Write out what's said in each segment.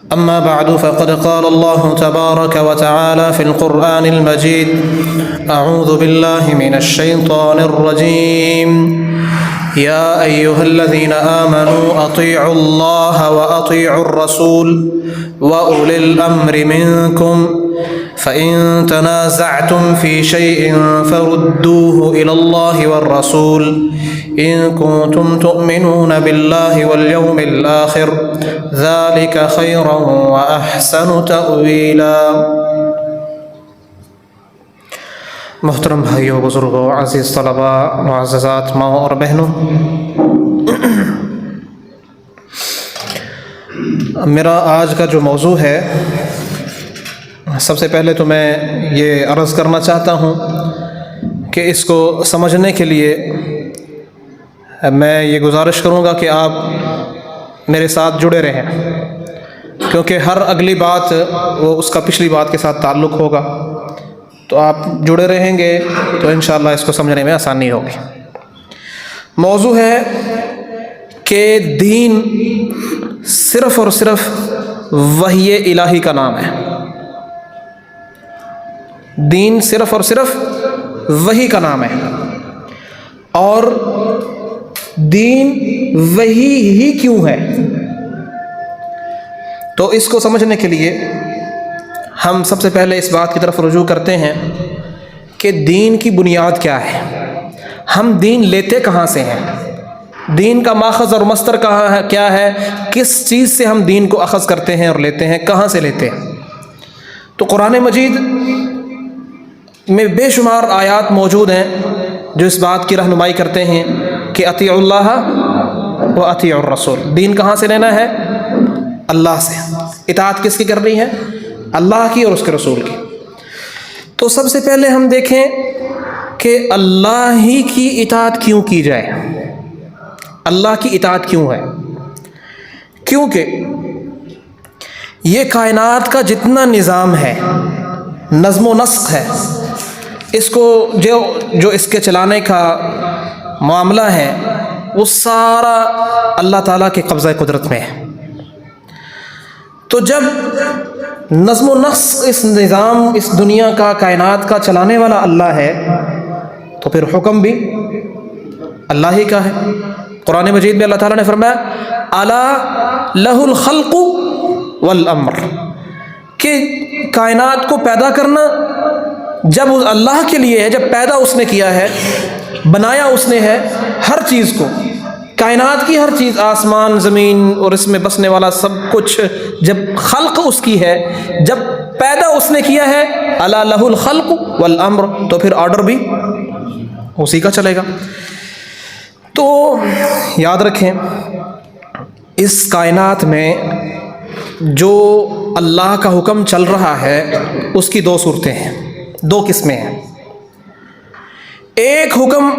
أما بعد فقد قال الله تبارك وتعالى في القرآن المجيد أعوذ بالله من الشيطان الرجيم يا أيها الذين آمنوا أطيعوا الله وأطيعوا الرسول وأولي الأمر منكم فإن تنازعتم في شيء فردوه إلى الله والرسول إن كنتم تؤمنون بالله واليوم الآخر ذلك خيرا وأحسن تأويلا۔ محترم بھائیوں، بزرگوں، عزیز طلباء، معززات ماؤں اور بہنوں، میرا آج کا جو موضوع ہے، سب سے پہلے تو میں یہ عرض کرنا چاہتا ہوں کہ اس کو سمجھنے کے لیے میں یہ گزارش کروں گا کہ آپ میرے ساتھ جڑے رہیں، کیونکہ ہر اگلی بات وہ اس کا پچھلی بات کے ساتھ تعلق ہوگا، تو آپ جڑے رہیں گے تو انشاءاللہ اس کو سمجھنے میں آسانی ہوگی۔ موضوع ہے کہ دین صرف اور صرف وحی الہی کا نام ہے۔ دین صرف اور صرف وحی کا نام ہے، اور دین وحی ہی کیوں ہے؟ تو اس کو سمجھنے کے لیے ہم سب سے پہلے اس بات کی طرف رجوع کرتے ہیں کہ دین کی بنیاد کیا ہے، ہم دین لیتے کہاں سے ہیں، دین کا ماخذ اور مصدر کہاں ہے، کیا ہے، کس چیز سے ہم دین کو اخذ کرتے ہیں اور لیتے ہیں، کہاں سے لیتے ہیں۔ تو قرآن مجید میں بے شمار آیات موجود ہیں جو اس بات کی رہنمائی کرتے ہیں کہ اطیعوا اللہ و اطیعوا الرسول۔ دین کہاں سے لینا ہے؟ اللہ سے۔ اطاعت کس کی کرنی ہے؟ اللہ کی اور اس کے رسول کی۔ تو سب سے پہلے ہم دیکھیں کہ اللہ ہی کی اطاعت کیوں کی جائے، اللہ کی اطاعت کیوں ہے؟ کیونکہ یہ کائنات کا جتنا نظام ہے، نظم و نسق ہے، اس کو جو اس کے چلانے کا معاملہ ہے وہ سارا اللہ تعالیٰ کے قبضہ قدرت میں ہے۔ تو جب نظم و نسق، اس نظام، اس دنیا کا، کائنات کا چلانے والا اللہ ہے، تو پھر حکم بھی اللہ ہی کا ہے۔ قرآن مجید میں اللہ تعالیٰ نے فرمایا الا لہ الخلق والامر، کہ کائنات کو پیدا کرنا جب اللہ کے لیے ہے، جب پیدا اس نے کیا ہے، بنایا اس نے ہے ہر چیز کو، کائنات کی ہر چیز، آسمان، زمین اور اس میں بسنے والا سب کچھ، جب خلق اس کی ہے، جب پیدا اس نے کیا ہے، الا لہ الخلق والامر، تو پھر آرڈر بھی اسی کا چلے گا۔ تو یاد رکھیں، اس کائنات میں جو اللہ کا حکم چل رہا ہے اس کی دو صورتیں ہیں، دو قسمیں ہیں۔ ایک حکم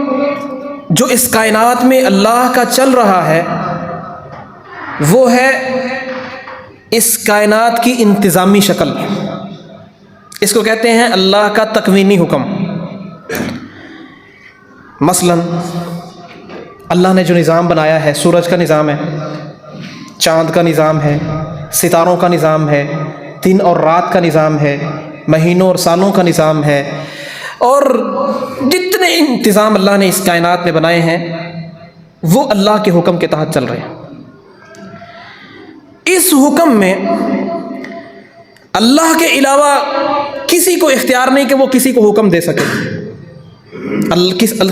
جو اس کائنات میں اللہ کا چل رہا ہے وہ ہے اس کائنات کی انتظامی شکل، اس کو کہتے ہیں اللہ کا تکوینی حکم۔ مثلا اللہ نے جو نظام بنایا ہے، سورج کا نظام ہے، چاند کا نظام ہے، ستاروں کا نظام ہے، دن اور رات کا نظام ہے، مہینوں اور سالوں کا نظام ہے، اور جتنے انتظام اللہ نے اس کائنات میں بنائے ہیں وہ اللہ کے حکم کے تحت چل رہے ہیں۔ اس حکم میں اللہ کے علاوہ کسی کو اختیار نہیں کہ وہ کسی کو حکم دے سکے۔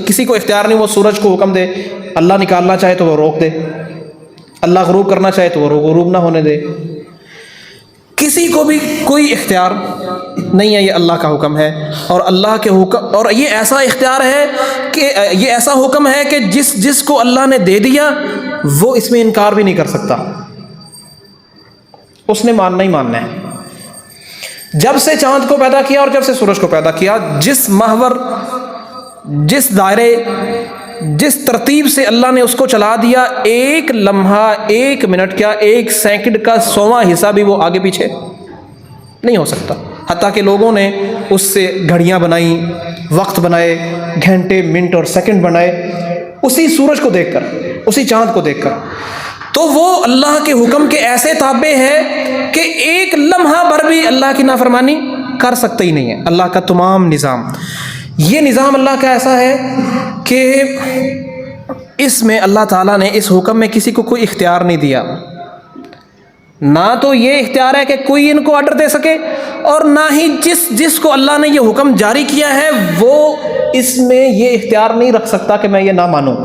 کسی کو اختیار نہیں وہ سورج کو حکم دے، اللہ نکالنا چاہے تو وہ روک دے، اللہ غروب کرنا چاہے تو وہ غروب نہ ہونے دے، کسی کو بھی کوئی اختیار نہیں ہے، یہ اللہ کا حکم ہے۔ اور اللہ کے حکم، اور یہ ایسا اختیار ہے کہ یہ ایسا حکم ہے کہ جس کو اللہ نے دے دیا وہ اس میں انکار بھی نہیں کر سکتا، اس نے ماننا ہی ماننا ہے۔ جب سے چاند کو پیدا کیا اور جب سے سورج کو پیدا کیا، جس محور، جس دائرے، جس ترتیب سے اللہ نے اس کو چلا دیا، ایک لمحہ، ایک منٹ کیا، ایک سیکنڈ کا 100واں حصہ بھی وہ آگے پیچھے نہیں ہو سکتا۔ حتیٰ کہ لوگوں نے اس سے گھڑیاں بنائیں، وقت بنائے، گھنٹے، منٹ اور سیکنڈ بنائے، اسی سورج کو دیکھ کر، اسی چاند کو دیکھ کر۔ تو وہ اللہ کے حکم کے ایسے تابع ہے کہ ایک لمحہ بھر بھی اللہ کی نافرمانی کر سکتا ہی نہیں ہے۔ اللہ کا تمام نظام، یہ نظام اللہ کا ایسا ہے کہ اس میں اللہ تعالیٰ نے اس حکم میں کسی کو کوئی اختیار نہیں دیا، نہ تو یہ اختیار ہے کہ کوئی ان کو آرڈر دے سکے، اور نہ ہی جس کو اللہ نے یہ حکم جاری کیا ہے وہ اس میں یہ اختیار نہیں رکھ سکتا کہ میں یہ نہ مانوں۔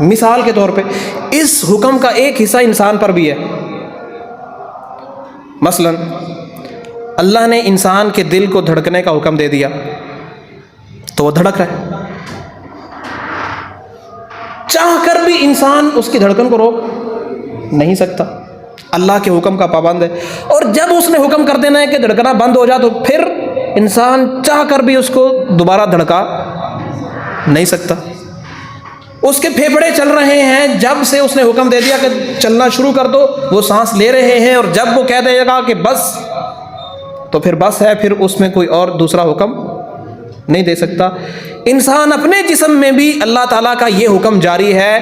مثال کے طور پہ اس حکم کا ایک حصہ انسان پر بھی ہے۔ مثلا اللہ نے انسان کے دل کو دھڑکنے کا حکم دے دیا تو وہ دھڑک رہا ہے، چاہ کر بھی انسان اس کی دھڑکن کو روک نہیں سکتا، اللہ کے حکم کا پابند ہے۔ اور جب اس نے حکم کر دینا ہے کہ دھڑکنا بند ہو جا تو پھر انسان چاہ کر بھی اس کو دوبارہ دھڑکا نہیں سکتا۔ اس کے پھیپھڑے چل رہے ہیں، جب سے اس نے حکم دے دیا کہ چلنا شروع کر دو وہ سانس لے رہے ہیں، اور جب وہ کہہ دے گا کہ بس تو پھر بس ہے، پھر اس میں کوئی اور دوسرا حکم نہیں دے سکتا۔ انسان اپنے جسم میں بھی اللہ تعالیٰ کا یہ حکم جاری ہے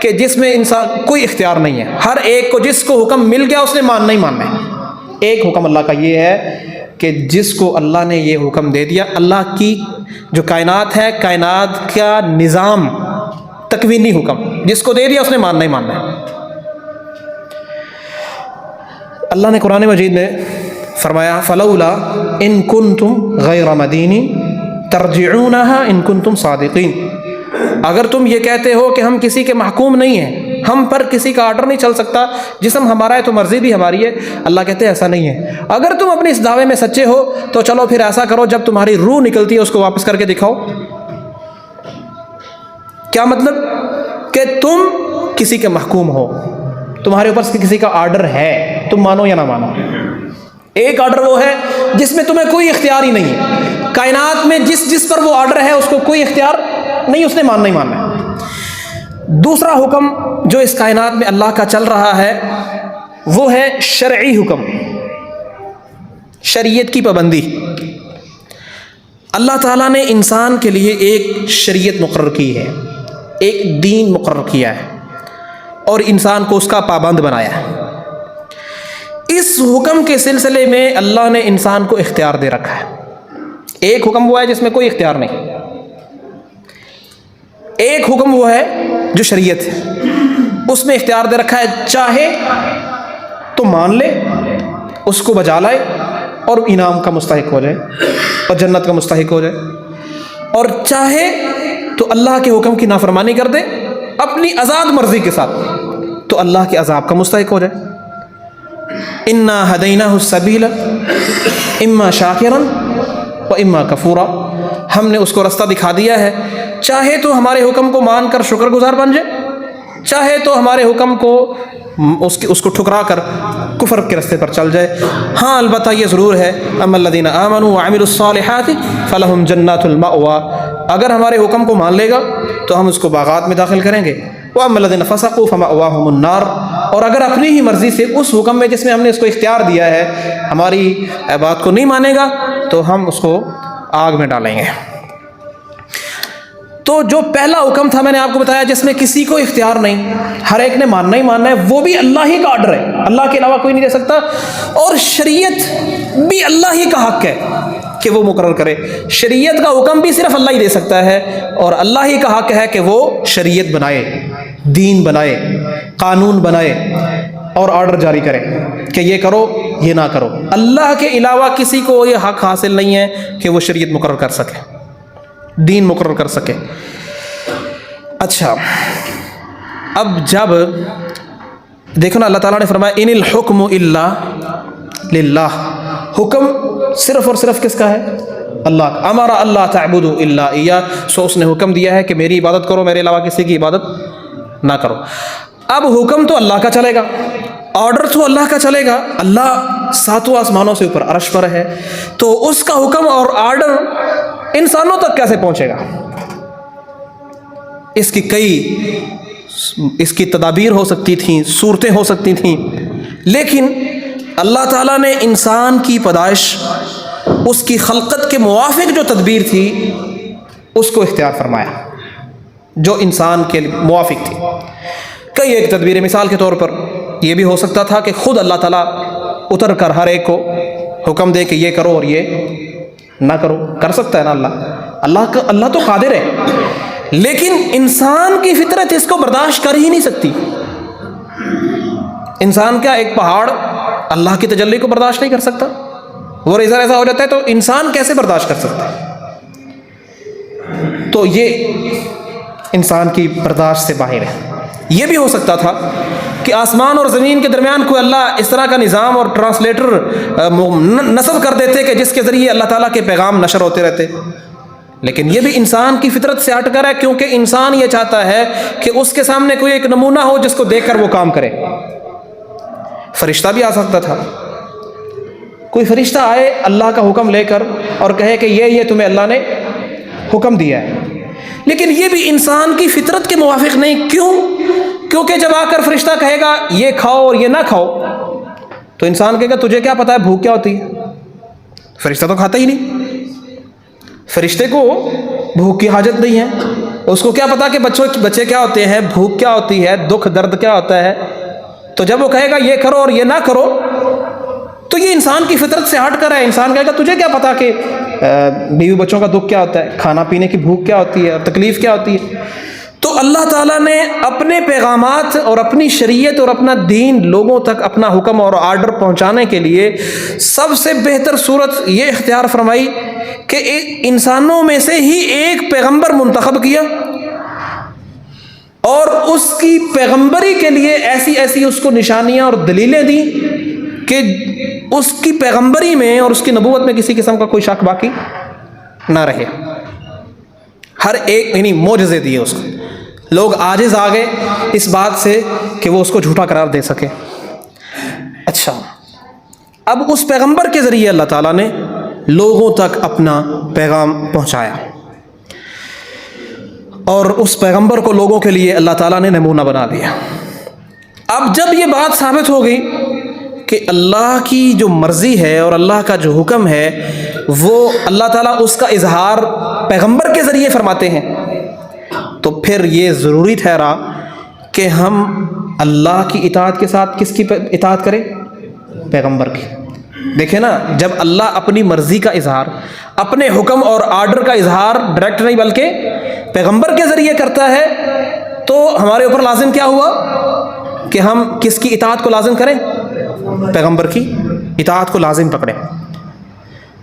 کہ جس میں انسان کوئی اختیار نہیں ہے، ہر ایک کو جس کو حکم مل گیا اس نے ماننا ہی ماننا ہے۔ ایک حکم اللہ کا یہ ہے کہ جس کو اللہ نے یہ حکم دے دیا، اللہ کی جو کائنات ہے، کائنات کا نظام، تکوینی حکم جس کو دے دیا اس نے ماننا ہی ماننا ہے۔ اللہ نے قرآن مجید میں فرمایا فلولا ان کنتم غیر مدینین ترجعونها ان کنتم صادقین، اگر تم یہ کہتے ہو کہ ہم کسی کے محکوم نہیں ہیں، ہم پر کسی کا آرڈر نہیں چل سکتا، جسم ہمارا ہے تو مرضی بھی ہماری ہے، اللہ کہتے ہیں ایسا نہیں ہے۔ اگر تم اپنے اس دعوے میں سچے ہو تو چلو پھر ایسا کرو، جب تمہاری روح نکلتی ہے اس کو واپس کر کے دکھاؤ۔ کیا مطلب؟ کہ تم کسی کے محکوم ہو، تمہارے اوپر کسی کا آرڈر ہے، تم مانو یا نہ مانو۔ ایک آرڈر وہ ہے جس میں تمہیں کوئی اختیار ہی نہیں ہے، کائنات میں جس پر وہ آرڈر ہے اس کو کوئی اختیار نہیں، اس نے ماننا ہی ماننا ہے۔ دوسرا حکم جو اس کائنات میں اللہ کا چل رہا ہے وہ ہے شرعی حکم، شریعت کی پابندی۔ اللہ تعالیٰ نے انسان کے لیے ایک شریعت مقرر کی ہے، ایک دین مقرر کیا ہے، اور انسان کو اس کا پابند بنایا ہے۔ اس حکم کے سلسلے میں اللہ نے انسان کو اختیار دے رکھا ہے۔ ایک حکم وہ ہے جس میں کوئی اختیار نہیں، ایک حکم وہ ہے جو شریعت ہے، اس میں اختیار دے رکھا ہے، چاہے تو مان لے، اس کو بجا لائے اور انعام کا مستحق ہو جائے اور جنت کا مستحق ہو جائے، اور چاہے تو اللہ کے حکم کی نافرمانی کر دے اپنی آزاد مرضی کے ساتھ تو اللہ کے عذاب کا مستحق ہو جائے۔ انا ہدیناہ السبیل اما شاکرا و اما کفورا، ہم نے اس کو رستہ دکھا دیا ہے، چاہے تو ہمارے حکم کو مان کر شکر گزار بن جائے، چاہے تو ہمارے حکم کو اس کو ٹھکرا کر کفر کے راستے پر چل جائے۔ ہاں البتہ یہ ضرور ہے، اما الذین آمنوا وعملوا الصالحات فلہم جنات المأوى، اگر ہمارے حکم کو مان لے گا تو ہم اس کو باغات میں داخل کریں گے، وَأَمَّا الَّذِينَ فَسَقُوا فَمَأْوَاهُمُ النَّارُ، اور اگر اپنی ہی مرضی سے اس حکم میں جس میں ہم نے اس کو اختیار دیا ہے ہماری بات کو نہیں مانے گا تو ہم اس کو آگ میں ڈالیں گے۔ تو جو پہلا حکم تھا میں نے آپ کو بتایا جس میں کسی کو اختیار نہیں، ہر ایک نے ماننا ہی ماننا ہے، وہ بھی اللہ ہی کا آرڈر ہے، اللہ کے علاوہ کوئی نہیں دے سکتا، اور شریعت بھی اللہ ہی کا حق ہے کہ وہ مقرر کرے، شریعت کا حکم بھی صرف اللہ ہی دے سکتا ہے، اور اللہ ہی کا حق ہے کہ وہ شریعت بنائے، دین بنائے، قانون بنائے اور آرڈر جاری کرے کہ یہ کرو یہ نہ کرو۔ اللہ کے علاوہ کسی کو یہ حق حاصل نہیں ہے کہ وہ شریعت مقرر کر سکے، دین مقرر کر سکے۔ اچھا، اب جب دیکھو نا اللہ تعالیٰ نے فرمایا ان الحکم الا للہ، حکم صرف اور صرف کس کا ہے؟ اللہ کا۔ امر اللہ تعبدوا الا ایاہ، سو اس نے حکم دیا ہے کہ میری عبادت کرو، میرے علاوہ کسی کی عبادت نہ کرو۔ اب حکم تو اللہ کا چلے گا، آرڈر تو اللہ کا چلے گا، اللہ ساتوں آسمانوں سے اوپر عرش پر ہے، تو اس کا حکم اور آرڈر انسانوں تک کیسے پہنچے گا؟ اس کی تدابیر ہو سکتی تھیں، صورتیں ہو سکتی تھیں، لیکن اللہ تعالیٰ نے انسان کی پیدائش، اس کی خلقت کے موافق جو تدبیر تھی اس کو اختیار فرمایا، جو انسان کے موافق تھی۔ کئی ایک تدبیریں، مثال کے طور پر یہ بھی ہو سکتا تھا کہ خود اللہ تعالیٰ اتر کر ہر ایک کو حکم دے کہ یہ کرو اور یہ نہ کرو. کر سکتا ہے نا اللہ تو قادر ہے، لیکن انسان کی فطرت اس کو برداشت کر ہی نہیں سکتی. انسان کیا ایک پہاڑ اللہ کی تجلی کو برداشت نہیں کر سکتا؟ وہ ایسا ہو جاتا ہے تو انسان کیسے برداشت کر سکتا ہے؟ تو یہ انسان کی برداشت سے باہر ہے. یہ بھی ہو سکتا تھا کہ آسمان اور زمین کے درمیان کوئی اللہ اس طرح کا نظام اور ٹرانسلیٹر نصب کر دیتے کہ جس کے ذریعے اللہ تعالیٰ کے پیغام نشر ہوتے رہتے. لیکن یہ بھی انسان کی فطرت سے ہٹ کر ہے، کیونکہ انسان یہ چاہتا ہے کہ اس کے سامنے کوئی ایک نمونہ ہو جس کو دیکھ کر وہ کام کرے. فرشتہ بھی آ سکتا تھا، کوئی فرشتہ آئے اللہ کا حکم لے کر اور کہے کہ یہ تمہیں اللہ نے حکم دیا ہے، لیکن یہ بھی انسان کی فطرت کے موافق نہیں. کیوں؟ کیونکہ جب آ کر فرشتہ کہے گا یہ کھاؤ اور یہ نہ کھاؤ تو انسان کہے گا تجھے کیا پتا ہے بھوک کیا ہوتی ہے؟ فرشتہ تو کھاتا ہی نہیں. فرشتے کو بھوک کی حاجت نہیں ہے، اس کو کیا پتا کہ بچے کیا ہوتے ہیں، بھوک کیا ہوتی ہے، دکھ درد کیا ہوتا ہے. تو جب وہ کہے گا یہ کرو اور یہ نہ کرو تو یہ انسان کی فطرت سے ہٹ کر ہے. انسان کہے گا تجھے کیا پتا کہ بیوی بچوں کا دکھ کیا ہوتا ہے، کھانا پینے کی بھوک کیا ہوتی ہے اور تکلیف کیا ہوتی ہے. تو اللہ تعالیٰ نے اپنے پیغامات اور اپنی شریعت اور اپنا دین لوگوں تک اپنا حکم اور آرڈر پہنچانے کے لیے سب سے بہتر صورت یہ اختیار فرمائی کہ انسانوں میں سے ہی ایک پیغمبر منتخب کیا اور اس کی پیغمبری کے لیے ایسی اس کو نشانیاں اور دلیلیں دیں کہ اس کی پیغمبری میں اور اس کی نبوت میں کسی قسم کا کوئی شک باقی نہ رہے. ہر ایک یعنی معجزے دیے اس کو. لوگ عاجز آ گئے اس بات سے کہ وہ اس کو جھوٹا قرار دے سکے. اچھا، اب اس پیغمبر کے ذریعے اللہ تعالیٰ نے لوگوں تک اپنا پیغام پہنچایا اور اس پیغمبر کو لوگوں کے لیے اللہ تعالیٰ نے نمونہ بنا دیا. اب جب یہ بات ثابت ہو گئی کہ اللہ کی جو مرضی ہے اور اللہ کا جو حکم ہے وہ اللہ تعالیٰ اس کا اظہار پیغمبر کے ذریعے فرماتے ہیں، تو پھر یہ ضروری ٹھہرا کہ ہم اللہ کی اطاعت کے ساتھ کس کی اطاعت کریں؟ پیغمبر کی. دیکھیں نا، جب اللہ اپنی مرضی کا اظہار، اپنے حکم اور آرڈر کا اظہار ڈائریکٹ نہیں بلکہ پیغمبر کے ذریعے کرتا ہے تو ہمارے اوپر لازم کیا ہوا کہ ہم کس کی اطاعت کو لازم کریں؟ پیغمبر کی اطاعت کو لازم پکڑیں.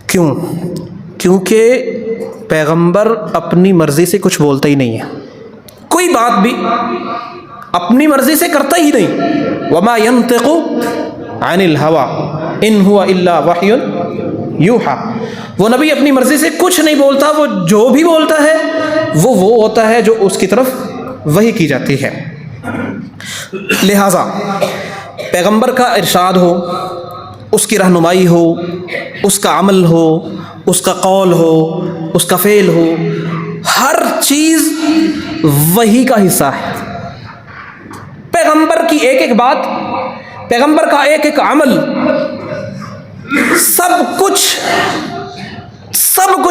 کیوں؟ کیونکہ پیغمبر اپنی مرضی سے کچھ بولتا ہی نہیں ہے، کوئی بات بھی اپنی مرضی سے کرتا ہی نہیں. وما ينطق عن الهوى ان هو الا وحی یوحى. وہ نبی اپنی مرضی سے کچھ نہیں بولتا، وہ جو بھی بولتا ہے وہ ہوتا ہے جو اس کی طرف وحی کی جاتی ہے. لہذا پیغمبر کا ارشاد ہو، اس کی رہنمائی ہو، اس کا عمل ہو، اس کا قول ہو، اس کا فعل ہو، ہر چیز وحی کا حصہ ہے. پیغمبر کی ایک ایک بات، پیغمبر کا ایک ایک عمل، سب کچھ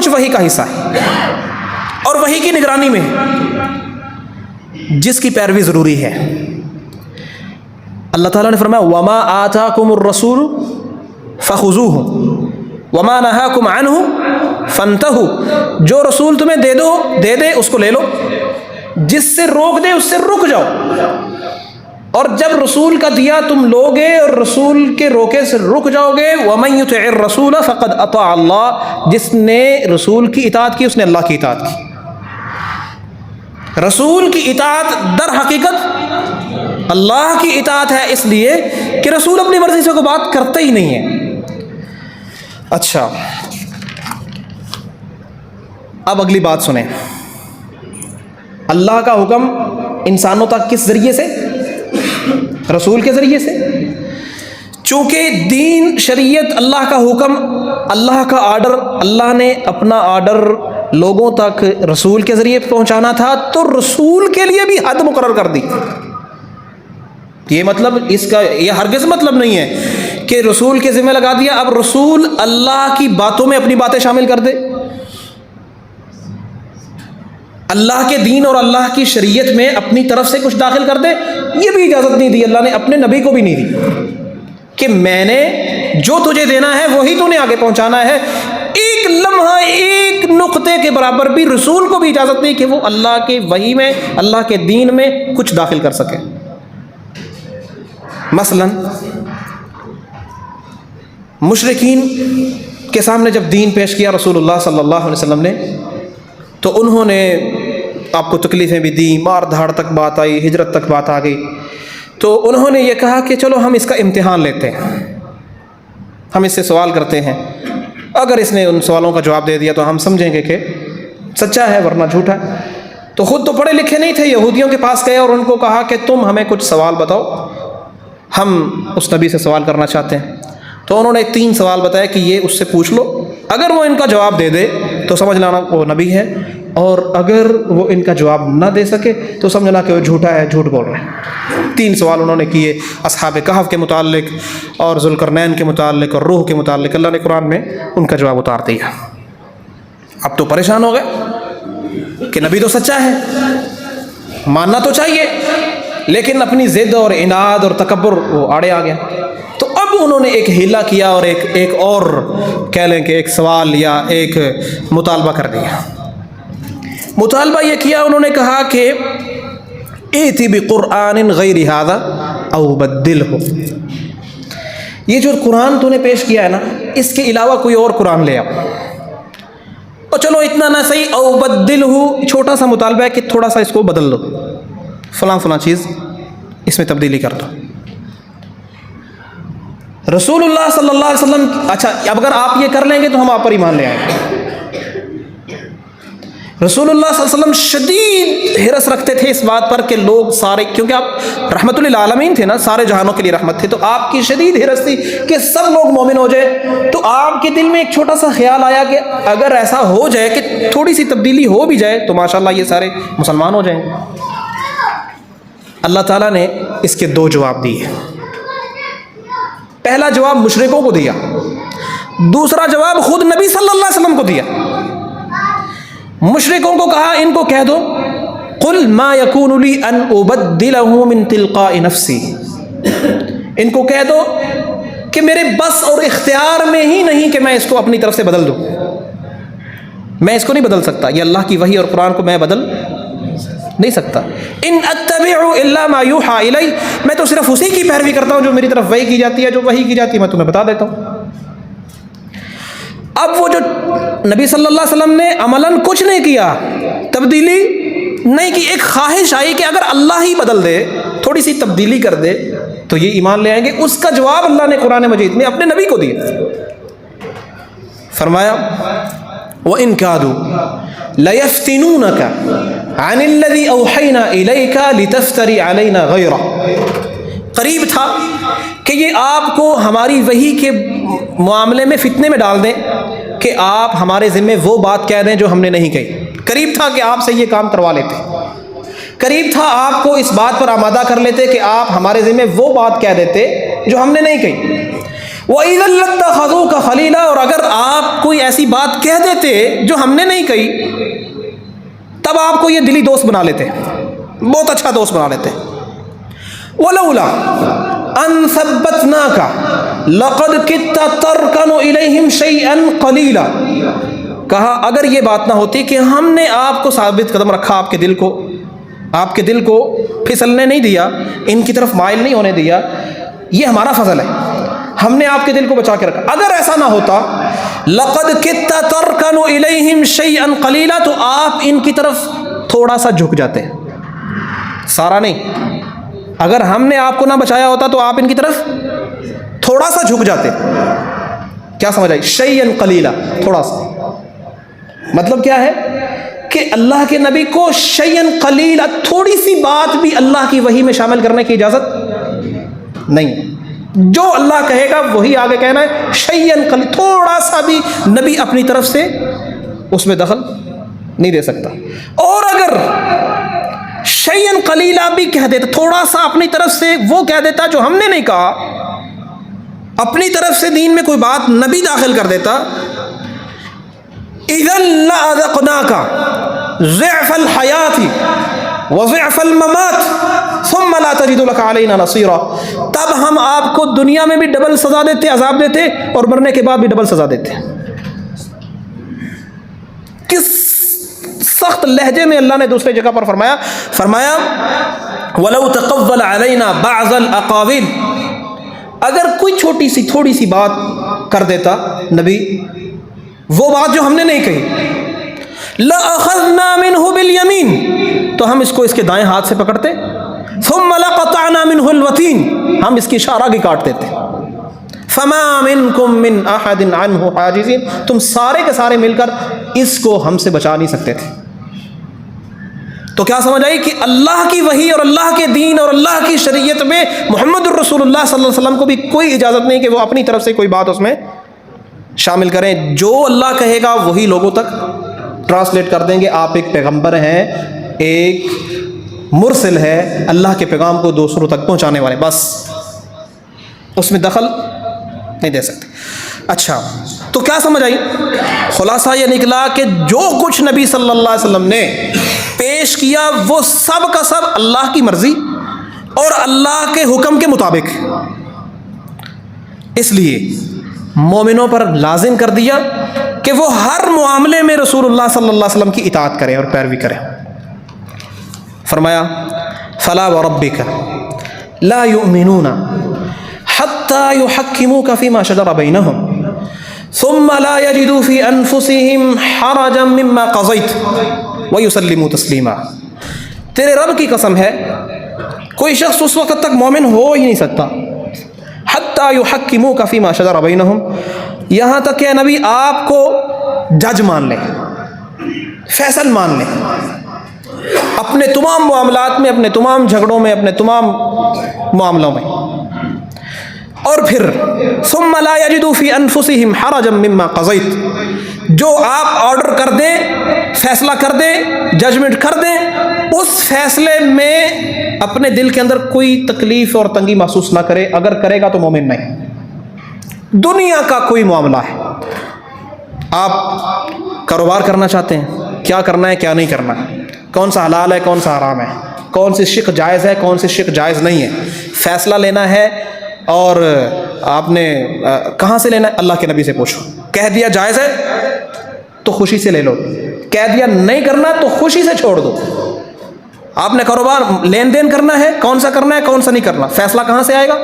وحی کا حصہ ہے اور وحی کی نگرانی میں جس کی پیروی ضروری ہے. اللہ تعالیٰ نے فرمایا وما آتاکم الرسول فخذوہ وما نہاکم عنہ فانتہوا. جو رسول تمہیں دے دے اس کو لے لو، جس سے روک دے اس سے رک جاؤ. اور جب رسول کا دیا تم لوگے اور رسول کے روکے سے رک جاؤ گے. ومن یطع الرسول فقد اطاع اللہ. جس نے رسول کی اطاعت کی اس نے اللہ کی اطاعت کی. رسول کی اطاعت در حقیقت اللہ کی اطاعت ہے، اس لیے کہ رسول اپنی مرضی سے کوئی بات کرتا ہی نہیں ہے. اچھا، اب اگلی بات سنیں. اللہ کا حکم انسانوں تک کس ذریعے سے؟ رسول کے ذریعے سے. چونکہ دین، شریعت، اللہ کا حکم، اللہ کا آرڈر، اللہ نے اپنا آرڈر لوگوں تک رسول کے ذریعے پہنچانا تھا تو رسول کے لیے بھی حد مقرر کر دی. یہ مطلب اس کا یہ ہرگز مطلب نہیں ہے کہ رسول کے ذمہ لگا دیا اب رسول اللہ کی باتوں میں اپنی باتیں شامل کر دے. اللہ کے دین اور اللہ کی شریعت میں اپنی طرف سے کچھ داخل کر دے، یہ بھی اجازت نہیں دی اللہ نے، اپنے نبی کو بھی نہیں دی کہ میں نے جو تجھے دینا ہے وہی تو نے آگے پہنچانا ہے۔ ایک لمحہ ایک نقطے کے برابر بھی رسول کو بھی اجازت نہیں کہ وہ اللہ کے وحی میں، اللہ کے دین میں کچھ داخل کر سکے۔ مثلا مشرکین کے سامنے جب دین پیش کیا رسول اللہ صلی اللہ علیہ وسلم نے، تو انہوں نے آپ کو تکلیفیں بھی دیں، مار دھاڑ تک بات آئی، ہجرت تک بات آ گئی۔ تو انہوں نے یہ کہا کہ چلو ہم اس کا امتحان لیتے ہیں، ہم اس سے سوال کرتے ہیں، اگر اس نے ان سوالوں کا جواب دے دیا تو ہم سمجھیں گے کہ سچا ہے ورنہ جھوٹا ہے۔ تو خود تو پڑھے لکھے نہیں تھے، یہودیوں کے پاس گئے اور ان کو کہا کہ تم ہمیں کچھ سوال بتاؤ، ہم اس نبی سے سوال کرنا چاہتے ہیں۔ تو انہوں نے 3 سوال بتایا کہ یہ اس سے پوچھ لو، اگر وہ ان کا جواب دے دے تو سمجھ لینا وہ نبی ہے، اور اگر وہ ان کا جواب نہ دے سکے تو سمجھنا کہ وہ جھوٹا ہے، جھوٹ بول رہے ہیں۔ 3 سوال انہوں نے کیے، اصحاب کہف کے متعلق اور ذوالقرنین کے متعلق اور روح کے متعلق۔ اللہ نے قرآن میں ان کا جواب اتار دیا۔ اب تو پریشان ہو گئے کہ نبی تو سچا ہے، ماننا تو چاہیے، لیکن اپنی ضد اور عناد اور تکبر وہ آڑے آ گیا۔ تو اب انہوں نے ایک ہیلا کیا اور ایک اور کہہ لیں کہ ایک سوال یا ایک مطالبہ کر دیا۔ مطالبہ یہ کیا، انہوں نے کہا کہ ایتی بقرآن غیر ھذا او بدلہ، یہ جو قرآن تو نے پیش کیا ہے نا، اس کے علاوہ کوئی اور قرآن لے آؤ، اور چلو اتنا نہ صحیح او بدلہ، چھوٹا سا مطالبہ ہے کہ تھوڑا سا اس کو بدل دو، فلاں فلاں چیز اس میں تبدیلی کر دو۔ رسول اللہ صلی اللہ علیہ وسلم، اچھا اب اگر آپ یہ کر لیں گے تو ہم آپ پر ایمان لے آئیں گے۔ رسول اللہ صلی اللہ علیہ وسلم شدید حرص رکھتے تھے اس بات پر کہ لوگ سارے، کیونکہ آپ رحمت للعالمین تھے نا، سارے جہانوں کے لیے رحمت تھے، تو آپ کی شدید حرص تھی کہ سب لوگ مومن ہو جائے۔ تو آپ کے دل میں ایک چھوٹا سا خیال آیا کہ اگر ایسا ہو جائے کہ تھوڑی سی تبدیلی ہو بھی جائے تو ماشاءاللہ یہ سارے مسلمان ہو جائیں گے۔ اللہ تعالیٰ نے اس کے 2 جواب دیے۔ پہلا جواب مشرکوں کو دیا، دوسرا جواب خود نبی صلی اللہ علیہ وسلم کو دیا۔ مشرکوں کو کہا ان کو کہہ دو قل ما یکون لی ان ابدلہ من تلقاء نفسی، ان کو کہہ دو کہ میرے بس اور اختیار میں ہی نہیں کہ میں اس کو اپنی طرف سے بدل دوں، میں اس کو نہیں بدل سکتا، یہ اللہ کی وحی اور قرآن کو میں بدل نہیں سکتا۔ ان اتبع الا ما یوحى الی، میں تو صرف اسی کی پیروی کرتا ہوں جو میری طرف وحی کی جاتی ہے، جو وحی کی جاتی ہے میں تمہیں بتا دیتا ہوں۔ اب وہ جو نبی صلی اللہ علیہ وسلم نے عملاً کچھ نہیں کیا، تبدیلی نہیں کی، ایک خواہش آئی کہ اگر اللہ ہی بدل دے، تھوڑی سی تبدیلی کر دے تو یہ ایمان لے آئیں گے۔ اس کا جواب اللہ نے قرآن مجید میں اپنے نبی کو دیا، فرمایا وَإِن كَادُوا لَيَفْتِنُونَكَ عَنِ الَّذِي أَوْحَيْنَا إِلَيْكَ لِتَفْتَرِي عَلَيْنَا غَيْرَهُ، قریب تھا کہ یہ آپ کو ہماری وحی کے معاملے میں فتنے میں ڈال دیں کہ آپ ہمارے ذمہ وہ بات کہہ دیں جو ہم نے نہیں کہی۔ قریب تھا کہ آپ سے یہ کام کروا لیتے، قریب تھا آپ کو اس بات پر آمادہ کر لیتے کہ آپ ہمارے ذمہ وہ بات کہہ دیتے جو ہم نے نہیں کہی۔ وَإِذًا لَاتَّخَذُوكَ خَلِيلًا، اور اگر آپ کوئی ایسی بات کہہ دیتے جو ہم نے نہیں کہی تب آپ کو یہ دلی دوست بنا لیتے، بہت اچھا دوست بنا لیتے۔ وَلَوْلَا أَن ثَبَّتْنَاكَ لَقَدْ كِدتَّ تَرْكَنُ إِلَيْهِمْ شَيْئًا قَلِيلًا، کہا اگر یہ بات نہ ہوتی کہ ہم نے آپ کو ثابت قدم رکھا، آپ کے دل کو پھسلنے نہیں دیا، ان کی طرف مائل نہیں ہونے دیا، یہ ہمارا فضل ہے، ہم نے آپ کے دل کو بچا کے رکھا۔ اگر ایسا نہ ہوتا لَقَدْ كِدتَّ تَرْكَنُ إِلَيْهِمْ شَيْئًا قَلِيلًا، تو آپ ان کی طرف تھوڑا سا جھک جاتے، سارا نہیں۔ اگر ہم نے آپ کو نہ بچایا ہوتا تو آپ ان کی طرف تھوڑا سا جھک جاتے۔ کیا سمجھ آئی؟ شیئن قلیلا، تھوڑا سا، مطلب کیا ہے کہ اللہ کے نبی کو شیئن قلیلا، تھوڑی سی بات بھی اللہ کی وحی میں شامل کرنے کی اجازت نہیں، جو اللہ کہے گا وہی آگے کہنا ہے۔ شیئن قلیلا، تھوڑا سا بھی نبی اپنی طرف سے اس میں دخل نہیں دے سکتا۔ اور اگر شیئن قلیلا بھی کہہ دیتا، تھوڑا سا اپنی طرف سے وہ کہہ دیتا جو ہم نے نہیں کہا، اپنی طرف سے دین میں کوئی بات نبی داخل کر دیتا، اِذًا لَأَذَقْنَاكَ، ضعف الحیات وضعف الممات ثم لا تجد لك علینا نصیرا، تب ہم آپ کو دنیا میں بھی ڈبل سزا دیتے، عذاب دیتے، اور مرنے کے بعد بھی ڈبل سزا دیتے۔ کس سخت لہجے میں اللہ نے دوسری جگہ پر فرمایا وَلَوْ تَقَوَّلَ عَلَيْنَا بَعْضَ الْأَقَاوِيلِ، اگر کوئی چھوٹی سی تھوڑی سی بات کر دیتا نبی، وہ بات جو ہم نے نہیں کہی، لَأَخَذْنَا مِنْهُ بِالْيَمِينِ، تو ہم اس کو اس کے دائیں ہاتھ سے پکڑتے، ثُمَّ لَقَطَعْنَا مِنْهُ الْوَتِينَ، ہم اس کی شارہ کی کاٹ دیتے، فَمَا مِنْكُمْ مِنْ أَحَدٍ عَنْهُ حَاجِزِينَ، تم سارے کے سارے مل کر اس کو ہم سے بچا نہیں سکتے تھے۔ تو کیا سمجھ آئی کہ اللہ کی وحی اور اللہ کے دین اور اللہ کی شریعت میں محمد الرسول اللہ صلی اللہ علیہ وسلم کو بھی کوئی اجازت نہیں کہ وہ اپنی طرف سے کوئی بات اس میں شامل کریں، جو اللہ کہے گا وہی لوگوں تک ٹرانسلیٹ کر دیں گے۔ آپ ایک پیغمبر ہیں، ایک مرسل ہے، اللہ کے پیغام کو دوسروں تک پہنچانے والے، بس اس میں دخل نہیں دے سکتے۔ اچھا، تو کیا سمجھ آئی؟ خلاصہ یہ نکلا کہ جو کچھ نبی صلی اللہ علیہ وسلم نے پیش کیا وہ سب کا سب اللہ کی مرضی اور اللہ کے حکم کے مطابق، اس لیے مومنوں پر لازم کر دیا کہ وہ ہر معاملے میں رسول اللہ صلی اللہ علیہ وسلم کی اطاعت کریں اور پیروی کریں۔ فرمایا فلا وربک لا یؤمنون حتی یحکموک فیما شجر بینہم ثم لا یجدوا فی انفسہم حرجا مما قضیت ویسلموا تسلیما، تیرے رب کی قسم ہے کوئی شخص اس وقت تک مومن ہو ہی نہیں سکتا حتی یحکموک فیما شجر بینہم، یہاں تک کہ نبی آپ کو جج مان لیں، فیصل مان لیں اپنے تمام معاملات میں، اپنے تمام جھگڑوں میں، اپنے تمام معاملوں میں، اور پھر ثم لا یجدوا فی انفسہم حرجا مما قضیت، جو آپ آرڈر کر دیں، فیصلہ کر دیں، ججمنٹ کر دیں، اس فیصلے میں اپنے دل کے اندر کوئی تکلیف اور تنگی محسوس نہ کرے، اگر کرے گا تو مومن نہیں۔ دنیا کا کوئی معاملہ ہے، آپ کاروبار کرنا چاہتے ہیں، کیا کرنا ہے کیا نہیں کرنا ہے، کون سا حلال ہے کون سا حرام ہے، کون سی شق جائز ہے کون سی شق جائز نہیں ہے، فیصلہ لینا ہے، اور آپ نے کہاں سے لینا ہے؟ اللہ کے نبی سے پوچھو۔ کہہ دیا جائز ہے تو خوشی سے لے لو، کہہ دیا نہیں کرنا تو خوشی سے چھوڑ دو۔ آپ نے کاروبار لین دین کرنا ہے، کون سا کرنا ہے کون سا نہیں کرنا، فیصلہ کہاں سے آئے گا؟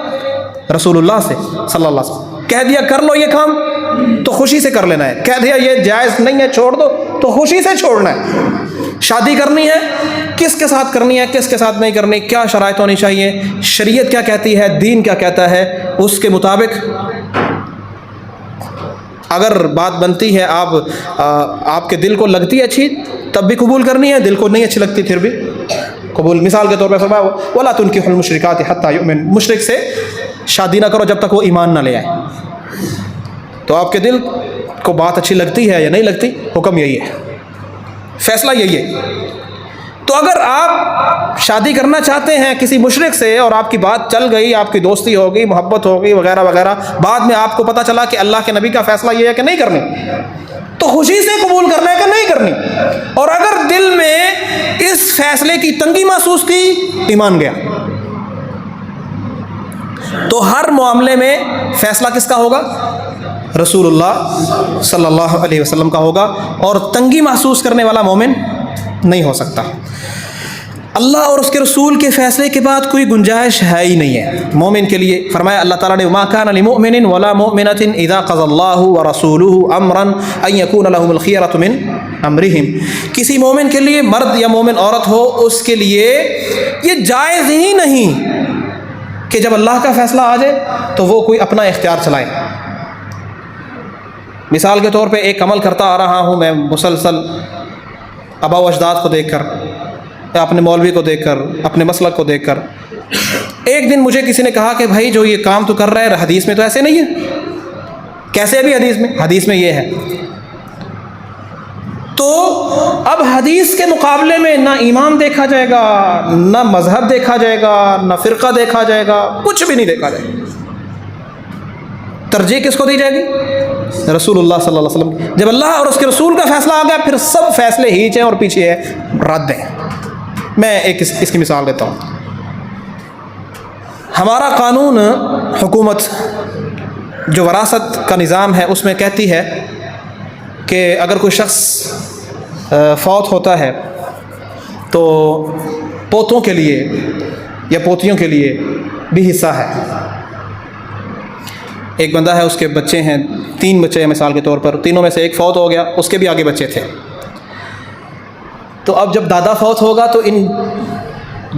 رسول اللہ سے صلی اللہ علیہ وسلم۔ کہہ دیا کر لو یہ کام تو خوشی سے کر لینا ہے، کہہ دیا یہ جائز نہیں ہے چھوڑ دو تو خوشی سے چھوڑنا ہے۔ شادی کرنی ہے، کس کے ساتھ کرنی ہے کس کے ساتھ نہیں کرنی، کیا شرائط ہونی چاہیے، شریعت کیا کہتی ہے، دین کیا کہتا ہے، اس کے مطابق اگر بات بنتی ہے، آپ کے دل کو لگتی ہے اچھی تب بھی قبول کرنی ہے، دل کو نہیں اچھی لگتی پھر بھی قبول۔ مثال کے طور پہ فرمایا وَلَا تُنْكِحُوا الْمُشْرِكَاتِ حَتَّى يُؤْمِنْ، مشرک سے شادی نہ کرو جب تک وہ ایمان نہ لے آئے۔ تو آپ کے دل کو بات اچھی لگتی ہے یا نہیں لگتی، حکم یہی ہے، فیصلہ یہی ہے۔ تو اگر آپ شادی کرنا چاہتے ہیں کسی مشرک سے اور آپ کی بات چل گئی، آپ کی دوستی ہو گئی، محبت ہو گئی وغیرہ وغیرہ، بعد میں آپ کو پتہ چلا کہ اللہ کے نبی کا فیصلہ یہ ہے کہ نہیں کرنی، تو خوشی سے قبول کرنا ہے کہ نہیں کرنی، اور اگر دل میں اس فیصلے کی تنگی محسوس کی، ایمان گیا۔ تو ہر معاملے میں فیصلہ کس کا ہوگا؟ رسول اللہ صلی اللہ علیہ وسلم کا ہوگا، اور تنگی محسوس کرنے والا مومن نہیں ہو سکتا۔ اللہ اور اس کے رسول کے فیصلے کے بعد کوئی گنجائش ہے ہی نہیں ہے مومن کے لیے۔ فرمایا اللہ تعالیٰ نے وَمَا كَانَ لِمُؤْمِنٍ وَلَا مُؤْمِنَةٍ إِذَا قَضَى اللَّهُ وَرَسُولُهُ أَمْرًا أَن يَكُونَ لَهُمُ الْخِيَرَةُ مِنْ أَمْرِهِمْ، کسی مومن کے لیے، مرد یا مومن عورت ہو، اس کے لیے یہ جائز ہی نہیں کہ جب اللہ کا فیصلہ آ جائے تو وہ کوئی اپنا اختیار چلائے۔ مثال کے طور پہ ایک عمل کرتا آ رہا ہوں میں مسلسل، آباء و اجداد کو دیکھ کر، اپنے مولوی کو دیکھ کر، اپنے مسلک کو دیکھ کر، ایک دن مجھے کسی نے کہا کہ بھائی جو یہ کام تو کر رہا ہے حدیث میں تو ایسے نہیں ہے۔ کیسے ابھی حدیث میں یہ ہے؟ تو اب حدیث کے مقابلے میں نہ ایمان دیکھا جائے گا، نہ مذہب دیکھا جائے گا، نہ فرقہ دیکھا جائے گا، کچھ بھی نہیں دیکھا جائے گا۔ ترجیح کس کو دی جائے گی؟ رسول اللہ صلی اللہ علیہ وسلم. جب اللہ اور اس کے رسول کا فیصلہ آ گیا پھر سب فیصلے ہیچ ہیں اور پیچھے ہے رد ہیں. میں ایک اس کی مثال دیتا ہوں. ہمارا قانون حکومت جو وراثت کا نظام ہے اس میں کہتی ہے کہ اگر کوئی شخص فوت ہوتا ہے تو پوتوں کے لیے یا پوتیوں کے لیے بھی حصہ ہے. ایک بندہ ہے، اس کے بچے ہیں، 3 بچے ہیں مثال کے طور پر، تینوں میں سے ایک فوت ہو گیا، اس کے بھی آگے بچے تھے. تو اب جب دادا فوت ہوگا تو ان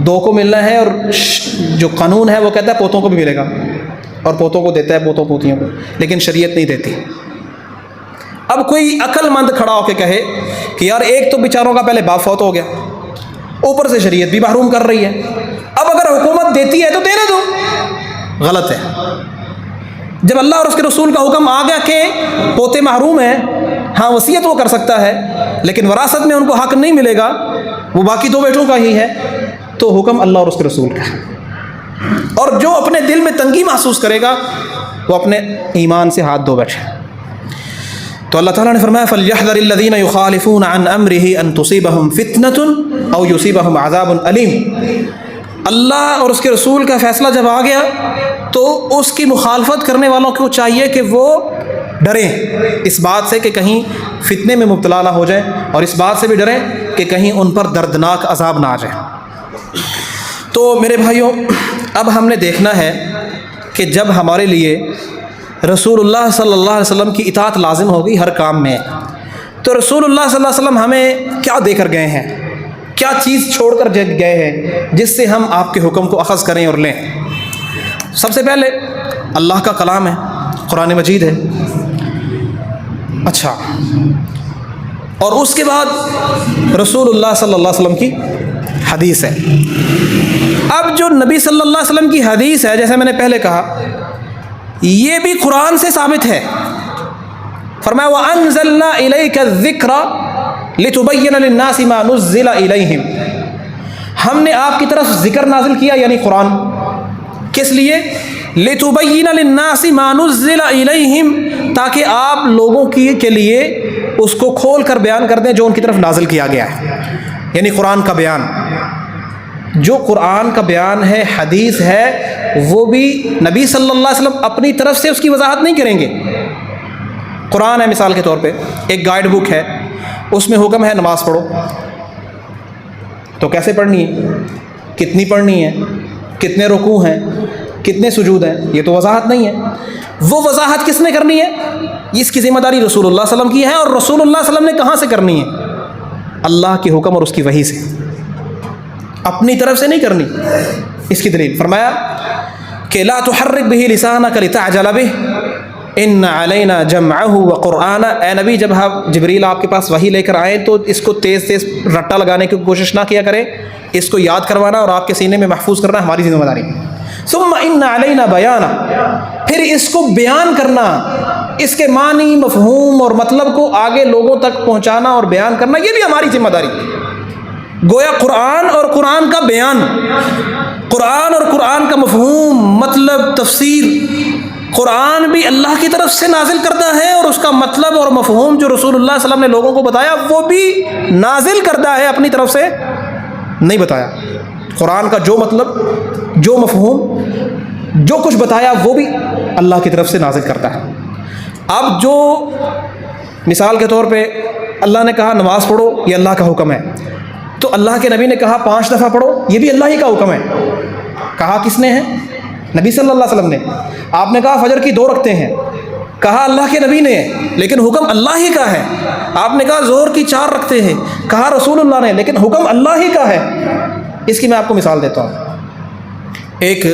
2 کو ملنا ہے، اور جو قانون ہے وہ کہتا ہے پوتوں کو بھی ملے گا، اور پوتوں کو دیتا ہے پوتوں پوتیوں کو، لیکن شریعت نہیں دیتی. اب کوئی عقل مند کھڑا ہو کے کہے کہ یار ایک تو بیچاروں کا پہلے باپ فوت ہو گیا، اوپر سے شریعت بھی محروم کر رہی ہے، اب اگر حکومت دیتی ہے تو دینے دو. غلط ہے. جب اللہ اور اس کے رسول کا حکم آ گیا کہ پوتے محروم ہیں، ہاں وصیت وہ کر سکتا ہے لیکن وراثت میں ان کو حق نہیں ملے گا، وہ باقی 2 بیٹوں کا ہی ہے، تو حکم اللہ اور اس کے رسول کا ہے. اور جو اپنے دل میں تنگی محسوس کرے گا وہ اپنے ایمان سے ہاتھ دھو بیٹھے. تو اللہ تعالیٰ نے فرمایا فَلْيَحْذَرِ الَّذِينَ يُخَالِفُونَ عَنْ أَمْرِهِ أَن تُصِيبَهُمْ فِتْنَةٌ أَوْ يُصِيبَهُمْ عَذَابٌ أَلِيمٌ. اللہ اور اس کے رسول کا فیصلہ جب آ گیا تو اس کی مخالفت کرنے والوں کو چاہیے کہ وہ ڈریں اس بات سے کہ کہیں فتنے میں مبتلا نہ ہو جائیں، اور اس بات سے بھی ڈریں کہ کہیں ان پر دردناک عذاب نہ آ جائے. تو میرے بھائیوں، اب ہم نے دیکھنا ہے کہ جب ہمارے لیے رسول اللہ صلی اللہ علیہ وسلم کی اطاعت لازم ہوگی ہر کام میں، تو رسول اللہ صلی اللہ علیہ وسلم ہمیں کیا دے کر گئے ہیں، کیا چیز چھوڑ کر گئے ہیں جس سے ہم آپ کے حکم کو اخذ کریں اور لیں. سب سے پہلے اللہ کا کلام ہے، قرآن مجید ہے. اچھا، اور اس کے بعد رسول اللہ صلی اللہ علیہ وسلم کی حدیث ہے. اب جو نبی صلی اللہ علیہ وسلم کی حدیث ہے، جیسے میں نے پہلے کہا، یہ بھی قرآن سے ثابت ہے. فرمایا وَأَنزَلْنَا إِلَيْكَ الذِّكْرَ لِتُبَيِّنَ لِلنَّاسِ مَا نُزِّلَ إِلَيْهِمْ. ہم نے آپ کی طرف ذکر نازل کیا، یعنی قرآن. کس لیے؟ لِتُبَيِّنَ لِلنَّاسِ مَا نُزِّلَ إِلَيْهِمْ، تاکہ آپ لوگوں کے لیے اس کو کھول کر بیان کر دیں جو ان کی طرف نازل کیا گیا ہے، یعنی قرآن کا بیان. جو قرآن کا بیان ہے، حدیث ہے، وہ بھی نبی صلی اللہ علیہ وسلم اپنی طرف سے اس کی وضاحت نہیں کریں گے. قرآن ہے مثال کے طور پہ ایک گائیڈ بک ہے، اس میں حکم ہے نماز پڑھو، تو کیسے پڑھنی ہے، کتنی پڑھنی ہے، کتنے رکوع ہیں، کتنے سجود ہیں، یہ تو وضاحت نہیں ہے. وہ وضاحت کس نے کرنی ہے؟ اس کی ذمہ داری رسول اللہ صلی اللہ علیہ وسلم کی ہے. اور رسول اللہ صلی اللہ علیہ وسلم نے کہاں سے کرنی ہے؟ اللہ کے حکم اور اس کی وحی سے، اپنی طرف سے نہیں کرنی. اس کی دلیل فرمایا کہ لا تحرک به لسانک لتعجل به ان علینا جمعہ وقرآن. اے نبی، جب جبریل آپ کے پاس وحی لے کر آئیں تو اس کو تیز تیز رٹا لگانے کی کوشش نہ کیا کریں، اس کو یاد کروانا اور آپ کے سینے میں محفوظ کرنا ہماری ذمہ داری. ثم ان علینا بیانا، پھر اس کو بیان کرنا، اس کے معنی، مفہوم اور مطلب کو آگے لوگوں تک پہنچانا اور بیان کرنا، یہ بھی ہماری ذمہ داری. گویا قرآن اور قرآن کا بیان، قرآن اور قرآن کا مفہوم، مطلب، تفسیر، قرآن بھی اللہ کی طرف سے نازل کرتا ہے، اور اس کا مطلب اور مفہوم جو رسول اللہ صلی اللہ علیہ وسلم نے لوگوں کو بتایا وہ بھی نازل کرتا ہے، اپنی طرف سے نہیں بتایا. قرآن کا جو مطلب، جو مفہوم، جو کچھ بتایا وہ بھی اللہ کی طرف سے نازل کرتا ہے. اب جو مثال کے طور پہ اللہ نے کہا نماز پڑھو، یہ اللہ کا حکم ہے، تو اللہ کے نبی نے کہا 5 دفعہ پڑھو، یہ بھی اللہ ہی کا حکم ہے. کہا کس نے ہے؟ نبی صلی اللہ علیہ وسلم نے. آپ نے کہا فجر کی 2 رکعتیں ہیں، کہا اللہ کے نبی نے، لیکن حکم اللہ ہی کا ہے. آپ نے کہا ظہر کی 4 رکعتیں ہیں، کہا رسول اللہ نے، لیکن حکم اللہ ہی کا ہے. اس کی میں آپ کو مثال دیتا ہوں. ایک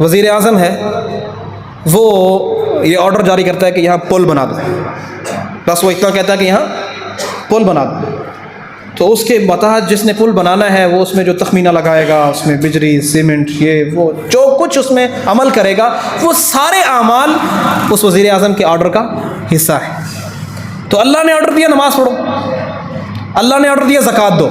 وزیر اعظم ہے، وہ یہ آرڈر جاری کرتا ہے کہ یہاں پل بنا دو، بس وہ اتنا کہتا ہے کہ یہاں پل بنا دو. تو اس کے متحد جس نے پل بنانا ہے وہ اس میں جو تخمینہ لگائے گا، اس میں بجری، سیمنٹ، یہ وہ جو کچھ اس میں عمل کرے گا، وہ سارے اعمال اس وزیر اعظم کے آرڈر کا حصہ ہے. تو اللہ نے آرڈر دیا نماز پڑھو، اللہ نے آرڈر دیا زکوٰۃ دو،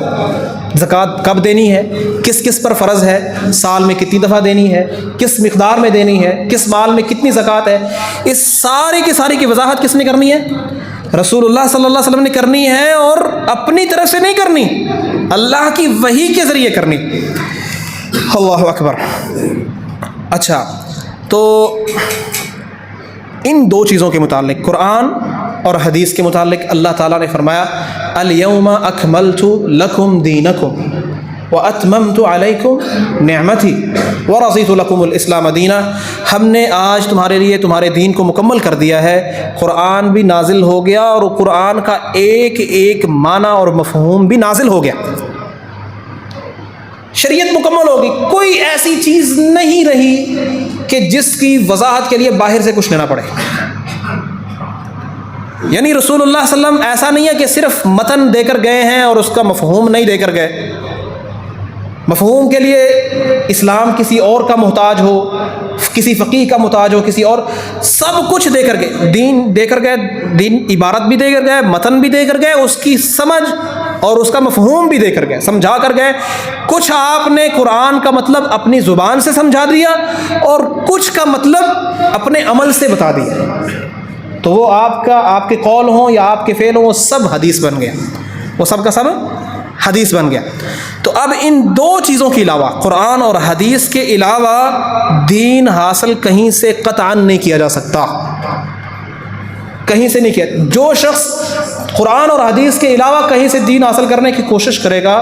زکوٰۃ کب دینی ہے، کس کس پر فرض ہے، سال میں کتنی دفعہ دینی ہے، کس مقدار میں دینی ہے، کس مال میں کتنی زکوٰۃ ہے، اس ساری کی وضاحت کس نے کرنی ہے؟ رسول اللہ صلی اللہ علیہ وسلم نے کرنی ہے، اور اپنی طرف سے نہیں کرنی، اللہ کی وحی کے ذریعے کرنی۔ اللہ اکبر۔ اچھا، تو ان دو چیزوں کے متعلق، قرآن اور حدیث کے متعلق، اللہ تعالیٰ نے فرمایا الیوم اکملت لکم دینکم واتممت علیکم نعمتی ورضیت لکم الاسلام دینا۔ ہم نے آج تمہارے لیے تمہارے دین کو مکمل کر دیا ہے۔ قرآن بھی نازل ہو گیا، اور قرآن کا ایک ایک معنی اور مفہوم بھی نازل ہو گیا، شریعت مکمل ہوگی، کوئی ایسی چیز نہیں رہی کہ جس کی وضاحت کے لیے باہر سے کچھ لینا پڑے۔ یعنی رسول اللہ صلی اللہ علیہ وسلم ایسا نہیں ہے کہ صرف متن دے کر گئے ہیں اور اس کا مفہوم نہیں دے کر گئے۔ مفہوم کے لیے اسلام کسی اور کا محتاج ہو، کسی فقیہ کا محتاج ہو، کسی اور، سب کچھ دے کر گئے، دین دے کر گئے، دین عبارت بھی دے کر گئے، متن بھی دے کر گئے، اس کی سمجھ اور اس کا مفہوم بھی دے کر گئے، سمجھا کر گئے۔ کچھ آپ نے قرآن کا مطلب اپنی زبان سے سمجھا دیا، اور کچھ کا مطلب اپنے عمل سے بتا دیا، تو وہ آپ کے قول ہوں یا آپ کے فعل ہوں، وہ سب حدیث بن گیا، وہ سب کا سب حدیث بن گیا۔ تو اب ان دو چیزوں کے علاوہ، قرآن اور حدیث کے علاوہ، دین حاصل کہیں سے قطعاً نہیں کیا جا سکتا، کہیں سے نہیں کیا۔ جو شخص قرآن اور حدیث کے علاوہ کہیں سے دین حاصل کرنے کی کوشش کرے گا،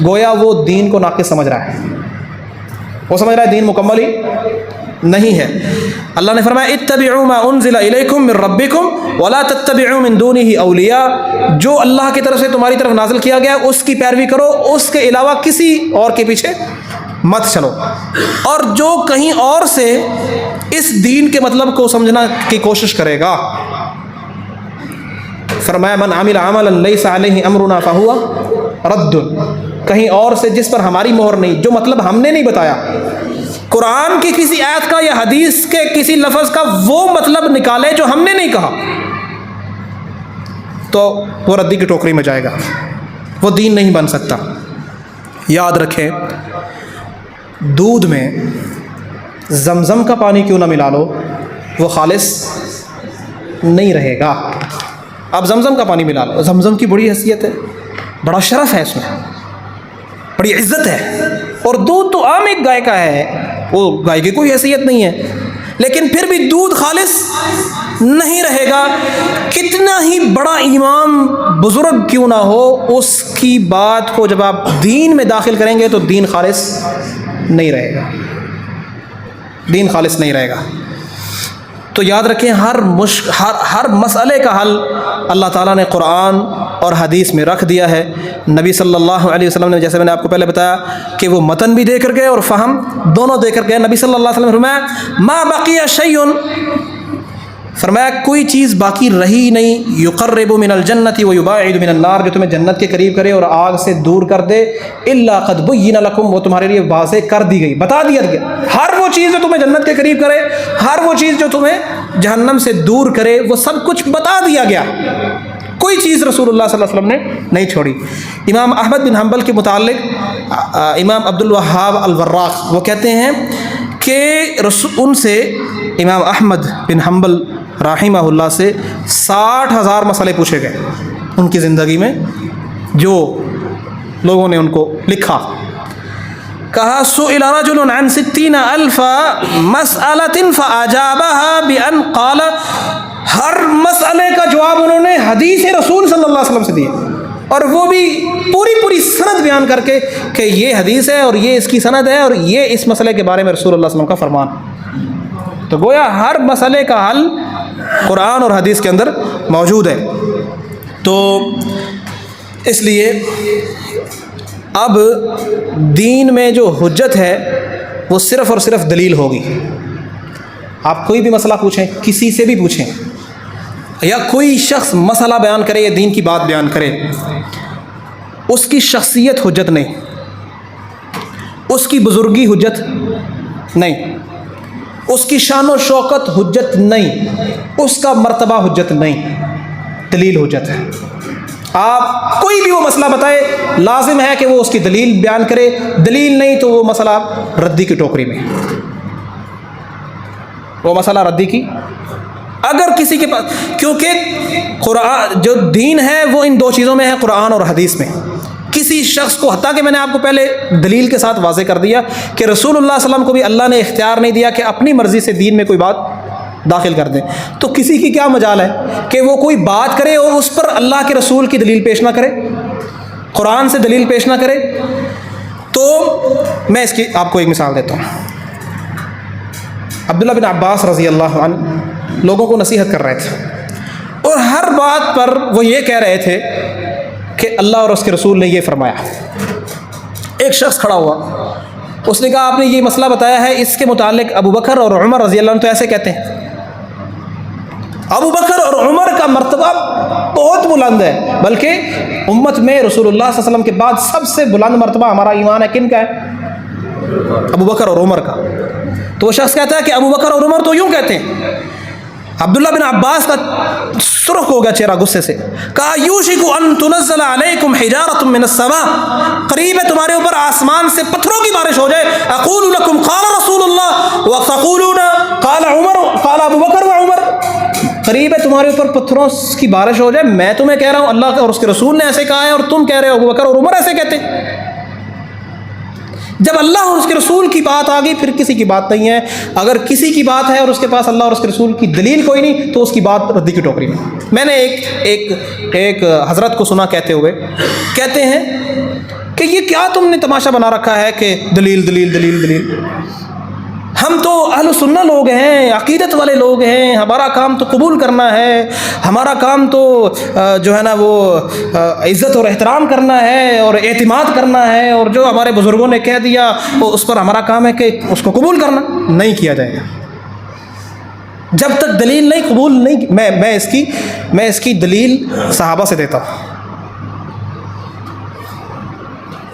گویا وہ دین کو ناقص سمجھ رہا ہے، وہ سمجھ رہا ہے دین مکمل ہی نہیں ہے۔ اللہ نے فرمایا اتبعوا ما انزل الیکم من ربکم ولا تتبعوا من دونہ اولیاء، جو اللہ کی طرف سے تمہاری طرف نازل کیا گیا اس کی پیروی کرو، اس کے علاوہ کسی اور کے پیچھے مت چلو۔ اور جو کہیں اور سے اس دین کے مطلب کو سمجھنا کی کوشش کرے گا، فرمایا من عمل عملا لیس علیہ امرنا فہو رد، کہیں اور سے جس پر ہماری مہر نہیں، جو مطلب ہم نے نہیں بتایا، قرآن کی کسی آیت کا یا حدیث کے کسی لفظ کا وہ مطلب نکالے جو ہم نے نہیں کہا، تو وہ ردی کی ٹوکری میں جائے گا، وہ دین نہیں بن سکتا۔ یاد رکھیں، دودھ میں زمزم کا پانی کیوں نہ ملا لو، وہ خالص نہیں رہے گا۔ اب زمزم کا پانی ملا لو، زمزم کی بڑی حیثیت ہے، بڑا شرف ہے، اس میں بڑی عزت ہے، اور دودھ تو عام ایک گائے کا ہے، وہ گائے کی کوئی حیثیت نہیں ہے، لیکن پھر بھی دودھ خالص نہیں رہے گا۔ کتنا ہی بڑا امام بزرگ کیوں نہ ہو، اس کی بات کو جب آپ دین میں داخل کریں گے تو دین خالص نہیں رہے گا، دین خالص نہیں رہے گا۔ تو یاد رکھیں، ہر مسئلے کا حل اللہ تعالیٰ نے قرآن اور حدیث میں رکھ دیا ہے۔ نبی صلی اللہ علیہ وسلم نے، جیسے میں نے آپ کو پہلے بتایا کہ وہ متن بھی دے کر گئے اور فہم دونوں دے کر گئے۔ نبی صلی اللہ علیہ وسلم نے فرمایا ما بقی شیء، فرمایا کوئی چیز باقی رہی نہیں، یقرب من الجنت ویباعد من النار، جو تمہیں جنت کے قریب کرے اور آگ سے دور کر دے، الا قد بین لکم، وہ تمہارے لیے واضح کر دی گئی، بتا دیا گیا۔ ہر وہ چیز جو تمہیں جنت کے قریب کرے، ہر وہ چیز جو تمہیں جہنم سے دور کرے، وہ سب کچھ بتا دیا گیا، کوئی چیز رسول اللہ صلی اللہ علیہ وسلم نے نہیں چھوڑی۔ امام احمد بن حنبل کے متعلق امام عبد الوہاب الوراق وہ کہتے ہیں کہ ان سے امام احمد بن حنبل رحمہ اللہ سے 60,000 مسئلے پوچھے گئے ان کی زندگی میں، جو لوگوں نے ان کو لکھا۔ کہا سئل رجل عن 60,000 مسألة فأجابها بأن قال، ہر مسئلے کا جواب انہوں نے حدیث رسول صلی اللہ علیہ وسلم سے دیا، اور وہ بھی پوری سند بیان کر کے کہ یہ حدیث ہے اور یہ اس کی سند ہے اور یہ اس مسئلے کے بارے میں رسول اللہ صلی اللہ علیہ وسلم کا فرمان۔ تو گویا ہر مسئلے کا حل قرآن اور حدیث کے اندر موجود ہے۔ تو اس لیے اب دین میں جو حجت ہے وہ صرف اور صرف دلیل ہوگی۔ آپ کوئی بھی مسئلہ پوچھیں، کسی سے بھی پوچھیں، یا کوئی شخص مسئلہ بیان کرے یا دین کی بات بیان کرے، اس کی شخصیت حجت نہیں، اس کی بزرگی حجت نہیں، اس کی شان و شوکت حجت نہیں، اس کا مرتبہ حجت نہیں، دلیل حجت ہے۔ آپ کوئی بھی وہ مسئلہ بتائے، لازم ہے کہ وہ اس کی دلیل بیان کرے، دلیل نہیں تو وہ مسئلہ ردی کی ٹوکری میں، وہ مسئلہ ردی کی۔ اگر کسی کے پاس، کیونکہ قرآن جو دین ہے وہ ان دو چیزوں میں ہے، قرآن اور حدیث میں۔ کسی شخص کو، حتیٰ کہ میں نے آپ کو پہلے دلیل کے ساتھ واضح کر دیا کہ رسول اللہ صلی اللہ علیہ وسلم کو بھی اللہ نے اختیار نہیں دیا کہ اپنی مرضی سے دین میں کوئی بات داخل کر دیں، تو کسی کی کیا مجال ہے کہ وہ کوئی بات کرے اور اس پر اللہ کے رسول کی دلیل پیش نہ کرے، قرآن سے دلیل پیش نہ کرے۔ تو میں اس کی آپ کو ایک مثال دیتا ہوں۔ عبداللہ بن عباس رضی اللہ عنہ لوگوں کو نصیحت کر رہے تھے، اور ہر بات پر وہ یہ کہہ رہے تھے کہ اللہ اور اس کے رسول نے یہ فرمایا۔ ایک شخص کھڑا ہوا، اس نے کہا آپ نے یہ مسئلہ بتایا ہے، اس کے متعلق ابو بکر اور عمر رضی اللہ عنہ تو ایسے کہتے ہیں۔ ابو بکر اور عمر کا مرتبہ بہت بلند ہے، بلکہ امت میں رسول اللہ صلی اللہ علیہ وسلم کے بعد سب سے بلند مرتبہ ہمارا ایمان ہے کن کا ہے؟ ابو بکر اور عمر کا۔ تو وہ شخص کہتا ہے کہ ابو بکر اور عمر تو یوں کہتے ہیں۔ عبداللہ بن عباس کا سرخ ہو گیا چہرہ غصے سے، کہا یوشک ان تنزل علیکم حجارۃ من السماء، قریب ہے تمہارے اوپر آسمان سے پتھروں کی بارش ہو جائے۔ اقول لکم قال رسول اللہ وتقولون قال عمر قال ابو بکر وعمر، قریب ہے تمہارے اوپر پتھروں کی بارش ہو جائے، میں تمہیں کہہ رہا ہوں اللہ اور اس کے رسول نے ایسے کہا ہے، اور تم کہہ رہے ہو ابو بکر اور عمر ایسے کہتے ہیں۔ جب اللہ اور اس کے رسول کی بات آ گئی پھر کسی کی بات نہیں ہے۔ اگر کسی کی بات ہے اور اس کے پاس اللہ اور اس کے رسول کی دلیل کوئی نہیں تو اس کی بات ردی کی ٹوکری میں۔ میں نے ایک حضرت کو سنا کہتے ہوئے، کہتے ہیں کہ یہ کیا تم نے تماشا بنا رکھا ہے کہ دلیل دلیل دلیل دلیل، ہم تو اہل سنہ لوگ ہیں، عقیدت والے لوگ ہیں، ہمارا کام تو قبول کرنا ہے، ہمارا کام تو جو ہے نا وہ عزت اور احترام کرنا ہے اور اعتماد کرنا ہے، اور جو ہمارے بزرگوں نے کہہ دیا وہ اس پر ہمارا کام ہے کہ اس کو قبول کرنا۔ نہیں کیا جائے گا جب تک دلیل نہیں قبول نہیں۔ میں اس کی دلیل صحابہ سے دیتا ہوں۔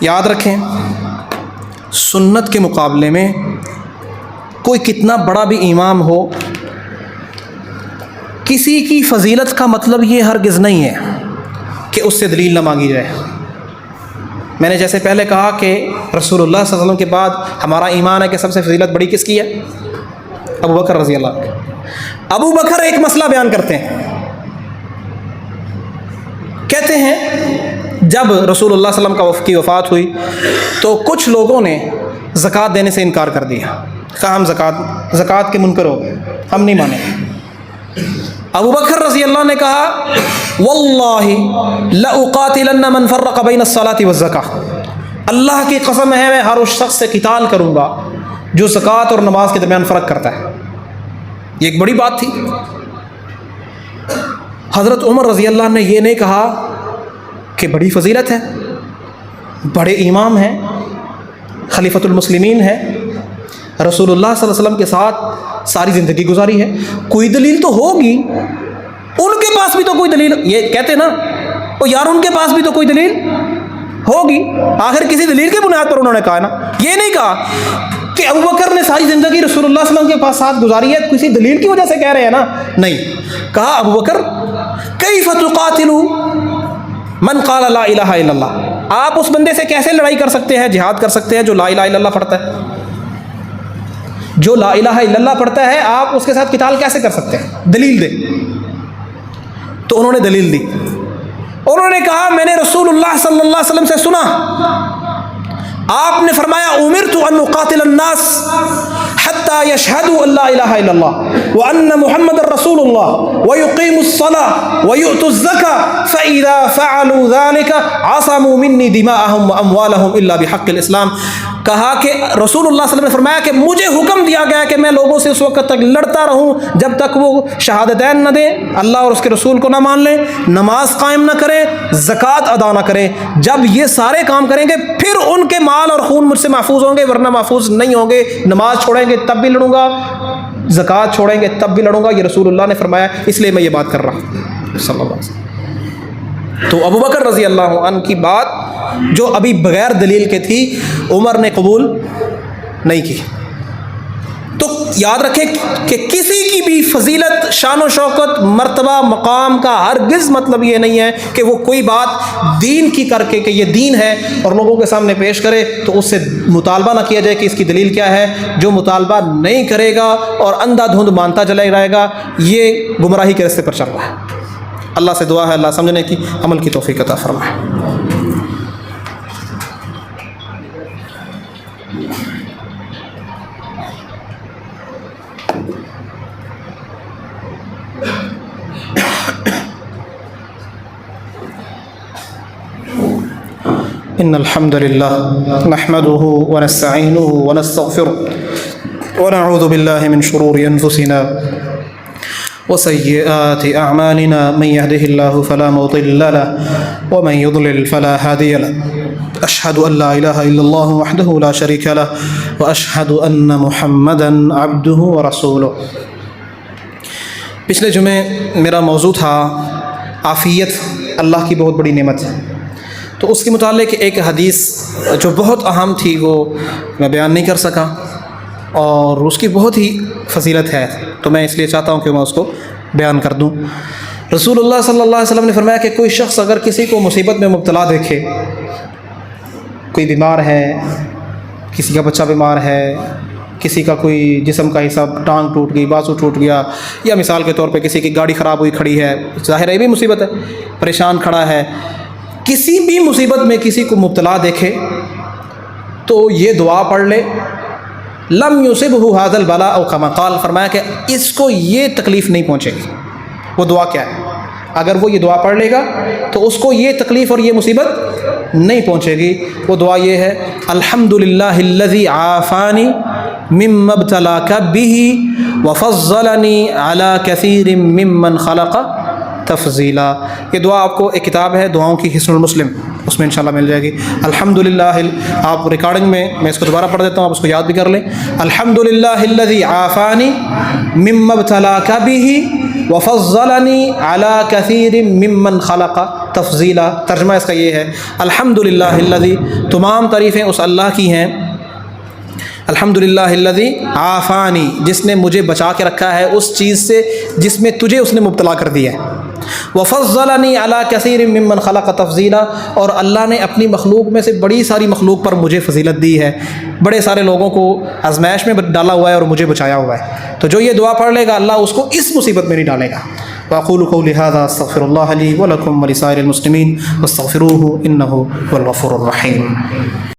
یاد رکھیں، سنت کے مقابلے میں کوئی کتنا بڑا بھی امام ہو، کسی کی فضیلت کا مطلب یہ ہرگز نہیں ہے کہ اس سے دلیل نہ مانگی جائے۔ میں نے جیسے پہلے کہا کہ رسول اللہ صلی اللہ علیہ وسلم کے بعد ہمارا ایمان ہے کہ سب سے فضیلت بڑی کس کی ہے؟ ابو بکر رضی اللہ عنہ۔ ابو بکر ایک مسئلہ بیان کرتے ہیں، کہتے ہیں جب رسول اللہ صلی اللہ علیہ وسلم کی وفات ہوئی تو کچھ لوگوں نے زکوٰۃ دینے سے انکار کر دیا، کہا ہم زکوٰۃ کے منکر ہو گئے، ہم نہیں مانیں۔ ابو بکر رضی اللہ عنہ نے کہا واللہ لأقاتلن من فرق بین الصلاۃ والزکاۃ، اللہ کی قسم ہے میں ہر اس شخص سے قتال کروں گا جو زکوٰۃ اور نماز کے درمیان فرق کرتا ہے۔ یہ ایک بڑی بات تھی۔ حضرت عمر رضی اللہ عنہ نے یہ نہیں کہا کہ بڑی فضیلت ہے، بڑے امام ہیں، خلیفۃ المسلمین ہے، رسول اللہ صلی اللہ علیہ وسلم کے ساتھ ساری زندگی گزاری ہے، کوئی دلیل تو ہوگی، ان کے پاس بھی تو کوئی دلیل، یہ کہتے نا او یار ان کے پاس بھی تو کوئی دلیل ہوگی، آخر کسی دلیل کی بنیاد پر انہوں نے کہا نا۔ یہ نہیں کہا کہ ابو بکر نے ساری زندگی رسول اللہ صلی اللہ علیہ وسلم کے پاس ساتھ گزاری ہے، کسی دلیل کی وجہ سے کہہ رہے ہیں نا، نہیں، کہا ابو بکر کیف تقاتل من قال لا الہ الا اللہ، آپ اس بندے سے کیسے لڑائی کر سکتے ہیں، جہاد کر سکتے ہیں جو لا الہ الا اللہ پڑھتا ہے، جو لا الہ الا اللہ پڑھتا ہے آپ اس کے ساتھ قتال کیسے کر سکتے ہیں، دلیل دے۔ تو انہوں نے دلیل دی، انہوں نے کہا میں نے رسول اللہ صلی اللہ علیہ وسلم سے سنا، آپ نے فرمایا امرت ان اقاتل الناس حتى يشهدوا ان لا اله الا الله وان محمد رسول الله ويقيموا الصلاة ويؤتوا الزكاة فاذا فعلوا ذلك عصموا مني دماءهم واموالهم الا بحق الاسلام۔ کہا کہ رسول اللہ صلی اللہ علیہ وسلم نے فرمایا کہ مجھے حکم دیا گیا کہ میں لوگوں سے اس وقت تک لڑتا رہوں جب تک وہ شہادتین نہ دیں، اللہ اور اس کے رسول کو نہ مان لیں، نماز قائم نہ کریں، زکوٰۃ ادا نہ کریں۔ جب یہ سارے کام کریں گے پھر ان کے مال اور خون مجھ سے محفوظ ہوں گے، ورنہ محفوظ نہیں ہوں گے۔ نماز چھوڑیں گے تب بھی لڑوں گا، زکوٰۃ چھوڑیں گے تب بھی لڑوں گا، یہ رسول اللہ نے فرمایا، اس لیے میں یہ بات کر رہا ہوں صلی اللہ علیہ وسلم۔ تو ابو بکر رضی اللہ عنہ کی بات جو ابھی بغیر دلیل کے تھی عمر نے قبول نہیں کی۔ تو یاد رکھیں کہ کسی کی بھی فضیلت، شان و شوکت، مرتبہ، مقام کا ہرگز مطلب یہ نہیں ہے کہ وہ کوئی بات دین کی کر کے کہ یہ دین ہے اور لوگوں کے سامنے پیش کرے تو اس سے مطالبہ نہ کیا جائے کہ اس کی دلیل کیا ہے۔ جو مطالبہ نہیں کرے گا اور اندھا دھند مانتا چلا رہے گا یہ گمراہی کے راستے پر چل رہا ہے۔ اللہ سے دعا ہے اللہ سمجھنے کی، عمل کی توفیق عطا فرمائے۔ ان الحمد لله نحمده ونستعينه ونستغفره ونعوذ بالله من شرور انفسنا وسيئات اعمالنا، من يهده الله فلا مضل له ومن يضلل فلا هادي له، اشهد ان لا اله الا الله وحده لا شريك له واشهد ان محمدا عبده ورسوله۔ پچھلے جمعے میرا موضوع تھا عافیت اللہ کی بہت بڑی نعمت ہے، تو اس کے متعلق ایک حدیث جو بہت اہم تھی وہ میں بیان نہیں کر سکا اور اس کی بہت ہی فضیلت ہے، تو میں اس لیے چاہتا ہوں کہ میں اس کو بیان کر دوں۔ رسول اللہ صلی اللہ علیہ وسلم نے فرمایا کہ کوئی شخص اگر کسی کو مصیبت میں مبتلا دیکھے، کوئی بیمار ہے، کسی کا بچہ بیمار ہے، کسی کا کوئی جسم کا حصہ ٹانگ ٹوٹ گئی، بازو ٹوٹ گیا، یا مثال کے طور پہ کسی کی گاڑی خراب ہوئی کھڑی ہے، ظاہر ہے یہ بھی مصیبت ہے، پریشان کھڑا ہے، کسی بھی مصیبت میں کسی کو مبتلا دیکھے تو یہ دعا پڑھ لے، لم یصبہ ھذا البلاء او کما قال، فرمایا کہ اس کو یہ تکلیف نہیں پہنچے گی۔ وہ دعا کیا ہے؟ اگر وہ یہ دعا پڑھ لے گا تو اس کو یہ تکلیف اور یہ مصیبت نہیں پہنچے گی۔ وہ دعا یہ ہے، الحمدللہ الذی عافانی مما ابتلاک بہ وفضلنی علی کثیر ممن خلق تفضیلا۔ یہ دعا آپ کو ایک کتاب ہے دعاؤں کی حصن المسلم، اس میں انشاءاللہ مل جائے گی۔ الحمدللہ، آپ ریکارڈنگ میں اس کو دوبارہ پڑھ دیتا ہوں، آپ اس کو یاد بھی کر لیں۔ الحمدللہ الذی عافانی مما ابتلاک بہ وفضلنی علی کثیر ممن خلق تفضیلا۔ ترجمہ اس کا یہ ہے، الحمدللہ الذی، تمام تعریفیں اس اللہ کی ہیں، الحمدللہ الذی عافانی، جس نے مجھے بچا کے رکھا ہے اس چیز سے جس میں تجھے اس نے مبتلا کر دیا ہے، وفضلنی علی کثیر ممن خلق تفضیلا، اور اللہ نے اپنی مخلوق میں سے بڑی ساری مخلوق پر مجھے فضیلت دی ہے، بڑے سارے لوگوں کو آزمائش میں ڈالا ہوا ہے اور مجھے بچایا ہوا ہے۔ تو جو یہ دعا پڑھ لے گا اللہ اس کو اس مصیبت میں نہیں ڈالے گا۔ واقول قولی ھذا استغفر اللہ لی ولکم ولسائر المسلمین واستغفروہ انہ هو الغفور الرحیم۔